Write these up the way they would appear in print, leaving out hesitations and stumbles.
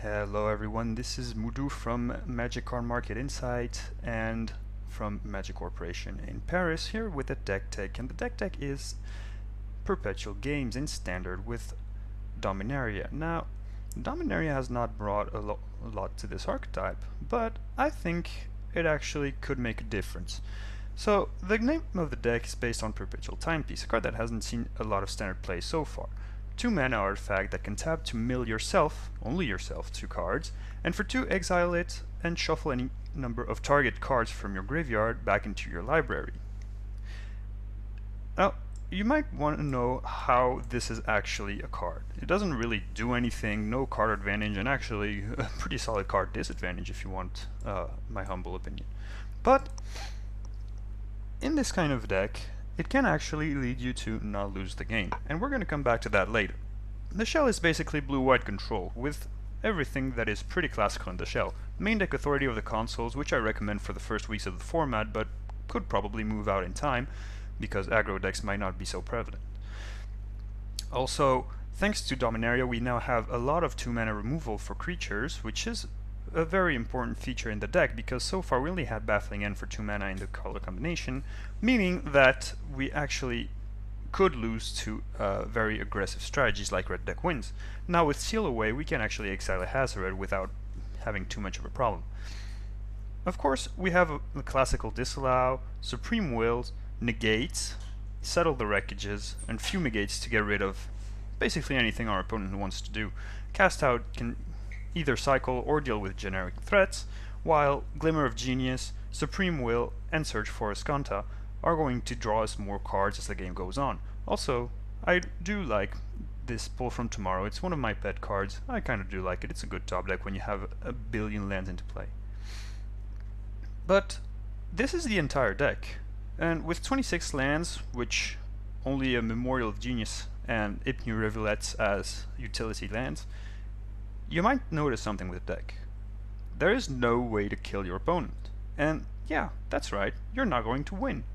Hello everyone, this is Moudou from Magic Card Market Insight and from Magic Corporation in Paris, here with a deck tech, and the deck tech is Perpetual Games in Standard with Dominaria. Now, Dominaria has not brought a lot to this archetype, but I think it actually could make a difference. So, the name of the deck is based on Perpetual Timepiece, a card that hasn't seen a lot of standard play so far. 2-mana artifact that can tap to mill yourself, only yourself, 2 cards, and for 2 exile it and shuffle any number of target cards from your graveyard back into your library. Now, you might want to know how this is actually a card. It doesn't really do anything, no card advantage, and actually a pretty solid card disadvantage if you want my humble opinion. But in this kind of deck, it can actually lead you to not lose the game, and we're going to come back to that later. The shell is basically blue-white control, with everything that is pretty classical in the shell. Main deck authority of the consoles, which I recommend for the first weeks of the format, but could probably move out in time, because aggro decks might not be so prevalent. Also, thanks to Dominaria, we now have a lot of 2-mana removal for creatures, which is a very important feature in the deck, because so far we only had Baffling End for 2 mana in the color combination, meaning that we actually could lose to very aggressive strategies like Red Deck wins. Now with Seal Away we can actually exile a Hazoret without having too much of a problem. Of course we have the classical Disallow, Supreme Wills, Negates, Settle the Wreckages, and Fumigates to get rid of basically anything our opponent wants to do. Cast Out can either cycle or deal with generic threats, while Glimmer of Genius, Supreme Will, and Search for Escanta are going to draw us more cards as the game goes on. Also, I do like this Pull from Tomorrow. It's one of my pet cards. I kind of do like it. It's a good top deck when you have a billion lands into play. But this is the entire deck, and with 26 lands, which only a Memorial of Genius and Hypno Rivulets as utility lands, you might notice something with the deck. There is no way to kill your opponent. And yeah, that's right, you're not going to win.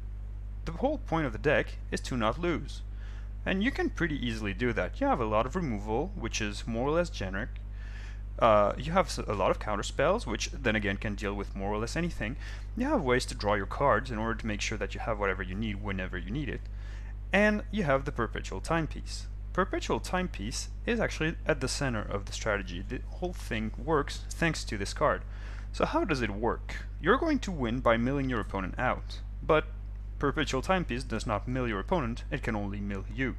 The whole point of the deck is to not lose. And you can pretty easily do that. You have a lot of removal, which is more or less generic. You have a lot of counter spells, which then again can deal with more or less anything. You have ways to draw your cards in order to make sure that you have whatever you need whenever you need it. And you have the Perpetual Timepiece. Perpetual Timepiece is actually at the center of the strategy. The whole thing works thanks to this card. So how does it work? You're going to win by milling your opponent out, but Perpetual Timepiece does not mill your opponent, it can only mill you.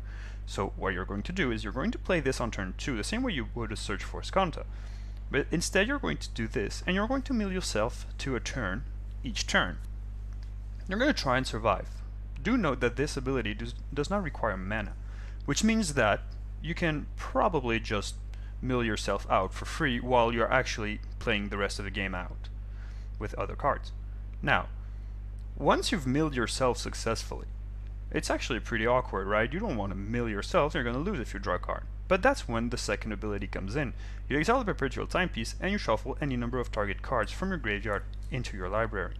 So what you're going to do is you're going to play this on turn 2, the same way you would a Search for Escanta. But instead you're going to do this, and you're going to mill yourself to a turn each turn. You're going to try and survive. Do note that this ability does not require mana, which means that you can probably just mill yourself out for free while you're actually playing the rest of the game out with other cards. Now, once you've milled yourself successfully, it's actually pretty awkward, right? You don't want to mill yourself, you're going to lose if you draw a card. But that's when the second ability comes in. You exile the Perpetual Timepiece and you shuffle any number of target cards from your graveyard into your library.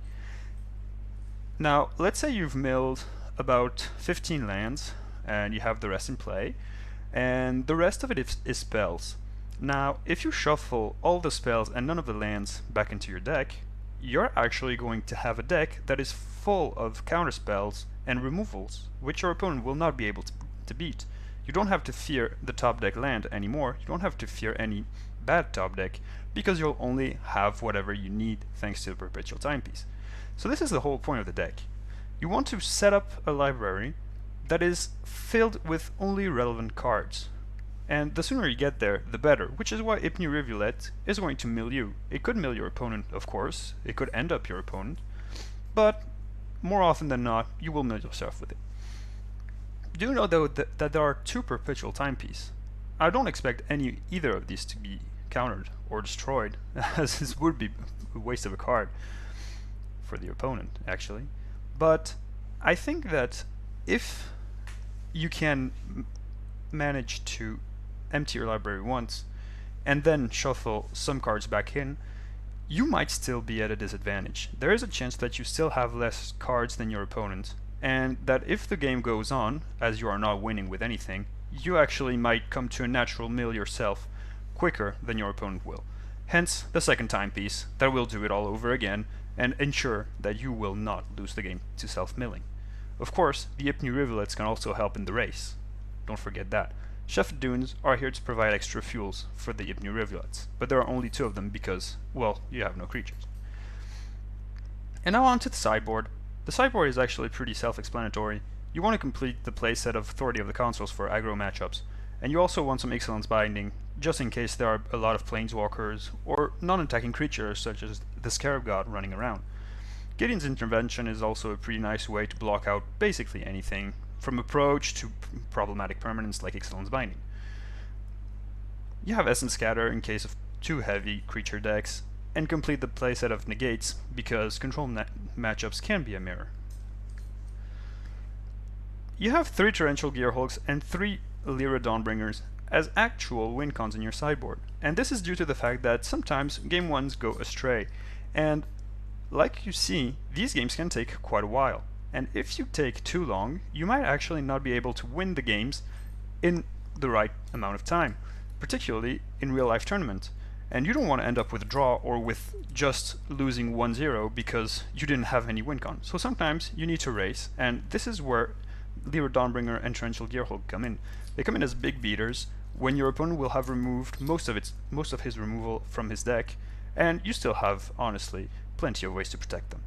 Now, let's say you've milled about 15 lands, and you have the rest in play, and the rest of it is spells. Now, if you shuffle all the spells and none of the lands back into your deck, you're actually going to have a deck that is full of counterspells and removals, which your opponent will not be able to beat. You don't have to fear the top deck land anymore, you don't have to fear any bad top deck, because you'll only have whatever you need thanks to the Perpetual Timepiece. So this is the whole point of the deck. You want to set up a library that is filled with only relevant cards. And the sooner you get there, the better, which is why Hypno Rivulet is going to mill you. It could mill your opponent, of course, it could end up your opponent, but more often than not, you will mill yourself with it. Do know though that there are 2 Perpetual Timepiece. I don't expect either of these to be countered or destroyed, as this would be a waste of a card for the opponent, actually. But I think that if you can manage to empty your library once and then shuffle some cards back in, you might still be at a disadvantage. There is a chance that you still have less cards than your opponent, and that if the game goes on, as you are not winning with anything, you actually might come to a natural mill yourself quicker than your opponent will. Hence the second timepiece that will do it all over again and ensure that you will not lose the game to self-milling. Of course, the Ipni rivulets can also help in the race. Don't forget that. Chef Dunes are here to provide extra fuels for the Ipni rivulets, but there are only 2 of them because, well, you have no creatures. And now on to the sideboard. The sideboard is actually pretty self-explanatory. You want to complete the playset of Authority of the Consuls for aggro matchups, and you also want some Excellence Binding, just in case there are a lot of Planeswalkers or non-attacking creatures such as the Scarab God running around. Gideon's Intervention is also a pretty nice way to block out basically anything, from approach to problematic permanents like Excellence Binding. You have Essence Scatter in case of 2 heavy creature decks, and complete the playset of Negates, because control matchups can be a mirror. You have 3 Torrential Gearhulks and 3 Lyra Dawnbringers as actual win cons in your sideboard, and this is due to the fact that sometimes game 1s go astray, and like you see, these games can take quite a while, and if you take too long, you might actually not be able to win the games in the right amount of time, particularly in real-life tournament. And you don't want to end up with a draw or with just losing 1-0 because you didn't have any win con. So sometimes you need to race, and this is where Lyra Dawnbringer and Torrential Gearhulk come in. They come in as big beaters when your opponent will have removed most of his removal from his deck, and you still have, honestly, plenty of ways to protect them.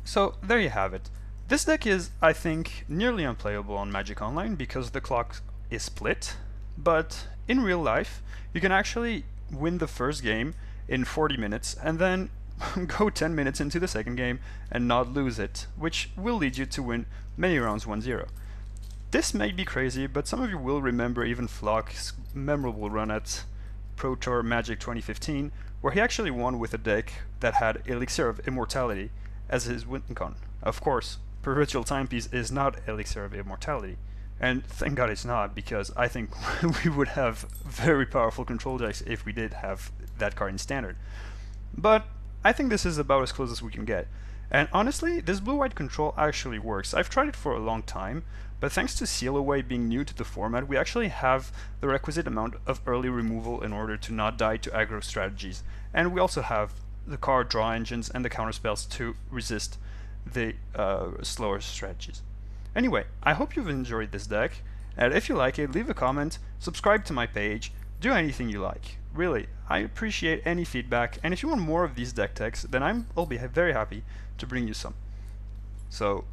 So there you have it. This deck is, I think, nearly unplayable on Magic Online because the clock is split, but in real life, you can actually win the first game in 40 minutes and then go 10 minutes into the second game and not lose it, which will lead you to win many rounds 1-0. This may be crazy, but some of you will remember even Flock's memorable run at Pro Tour Magic 2015, where he actually won with a deck that had Elixir of Immortality as his win con. Of course, Perpetual Timepiece is not Elixir of Immortality, and thank God it's not, because I think we would have very powerful control decks if we did have that card in Standard. But I think this is about as close as we can get. And honestly, this blue-white control actually works. I've tried it for a long time, but thanks to Seal Away being new to the format, we actually have the requisite amount of early removal in order to not die to aggro strategies. And we also have the card draw engines and the counterspells to resist the slower strategies. Anyway, I hope you've enjoyed this deck, and if you like it, leave a comment, subscribe to my page, do anything you like. Really, I appreciate any feedback, and if you want more of these deck techs, then I'll be very happy to bring you some. So,